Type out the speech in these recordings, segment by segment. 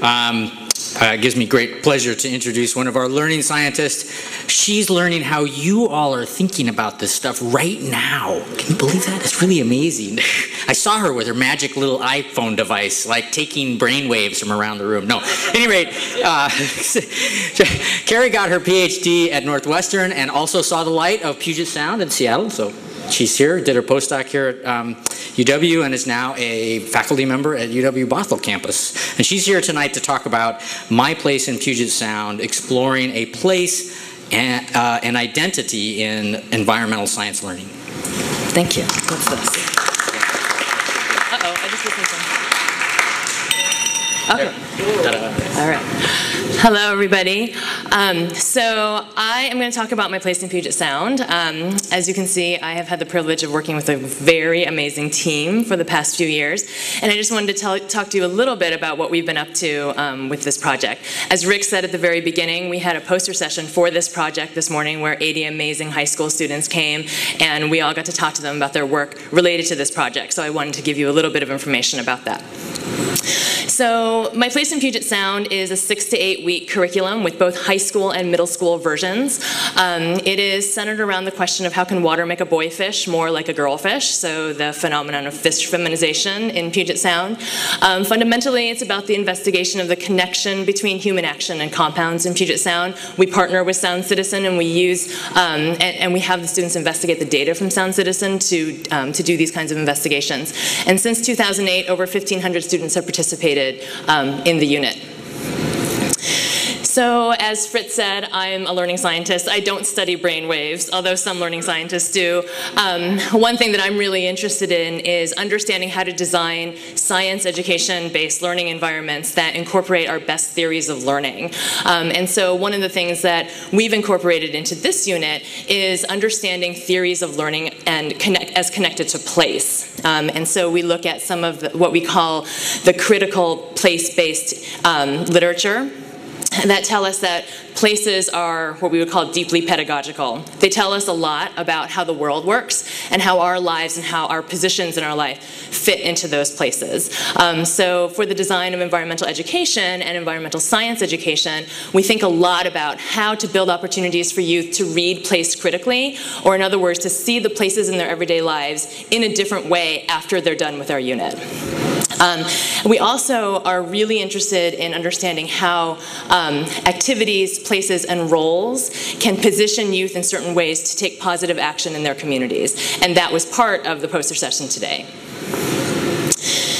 It gives me great pleasure to introduce one of our learning scientists. She's learning how you all are thinking about this stuff right now. Can you believe that? It's really amazing. I saw her with her magic little iPhone device, like taking brain waves from around the room. No, at any rate, Carrie got her PhD at Northwestern and also saw the light of Puget Sound in Seattle. So she's here, did her postdoc here at UW, and is now a faculty member at UW Bothell campus. And she's here tonight to talk about my place in Puget Sound, exploring a place and an identity in environmental science learning. Thank you. What's this? Uh-oh, I just listened to something. Okay. All right. Hello, everybody. So I am going to talk about my place in Puget Sound. As you can see, I have had the privilege of working with a very amazing team for the past few years. And I just wanted to talk to you a little bit about what we've been up to with this project. As Rick said at the very beginning, we had a poster session for this project this morning where 80 amazing high school students came, and we all got to talk to them about their work related to this project. So I wanted to give you a little bit of information about that. So my place in Puget Sound is a 6 to 8 week curriculum with both high school and middle school versions. It is centered around the question of how can water make a boy fish more like a girl fish, so the phenomenon of fish feminization in Puget Sound. Fundamentally, it's about the investigation of the connection between human action and compounds in Puget Sound. We partner with Sound Citizen, and we use and we have the students investigate the data from Sound Citizen to do these kinds of investigations. And since 2008, over 1,500 students have participated in the unit. So, as Fritz said, I'm a learning scientist. I don't study brain waves, although some learning scientists do. One thing that I'm really interested in is understanding how to design science education-based learning environments that incorporate our best theories of learning. And so one of the things that we've incorporated into this unit is understanding theories of learning and as connected to place. And so we look at some of what we call the critical place-based literature that tell us that places are what we would call deeply pedagogical. They tell us a lot about how the world works and how our lives and how our positions in our life fit into those places. So for the design of environmental education and environmental science education, we think a lot about how to build opportunities for youth to read place critically, or in other words, to see the places in their everyday lives in a different way after they're done with our unit. We also are really interested in understanding how activities, places, and roles can position youth in certain ways to take positive action in their communities. And that was part of the poster session today.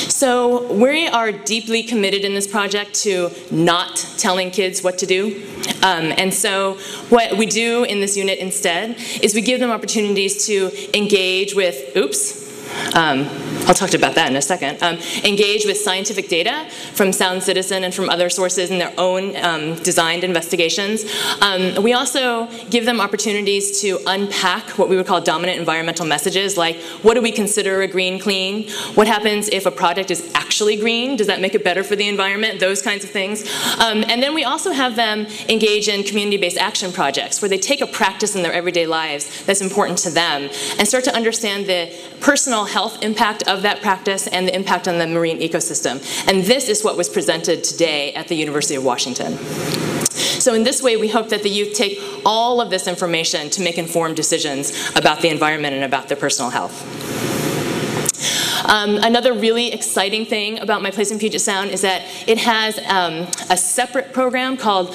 So we are deeply committed in this project to not telling kids what to do. And so what we do in this unit instead is we give them opportunities to engage with, I'll talk to you about that in a second. Engage with scientific data from Sound Citizen and from other sources in their own designed investigations. We also give them opportunities to unpack what we would call dominant environmental messages, like what do we consider a green clean? What happens if a product is actually green? Does that make it better for the environment? Those kinds of things. And then we also have them engage in community-based action projects where they take a practice in their everyday lives that's important to them and start to understand the personal health impact of that practice and the impact on the marine ecosystem. And this is what was presented today at the University of Washington. So in this way, we hope that the youth take all of this information to make informed decisions about the environment and about their personal health. Another really exciting thing about my place in Puget Sound is that it has a separate program called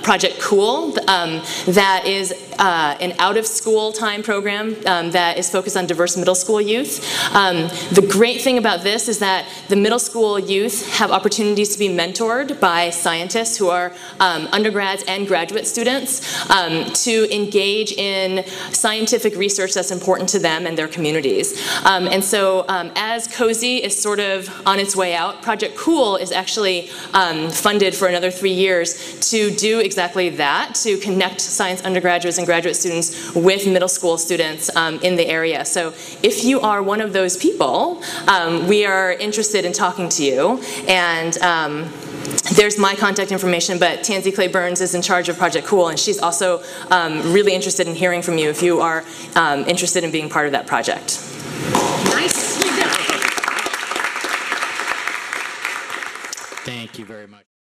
Project Cool that is an out-of-school time program that is focused on diverse middle school youth. The great thing about this is that the middle school youth have opportunities to be mentored by scientists who are undergrads and graduate students to engage in scientific research that's important to them and their communities. And so as COSEE is sort of on its way out, Project Cool is actually funded for another 3 years to do exactly that, to connect science undergraduates and graduate students with middle school students in the area. So if you are one of those people, we are interested in talking to you. And there's my contact information, but Tansy Clay Burns is in charge of Project Cool, and she's also really interested in hearing from you if you are interested in being part of that project. Nice. Thank Thank you very much.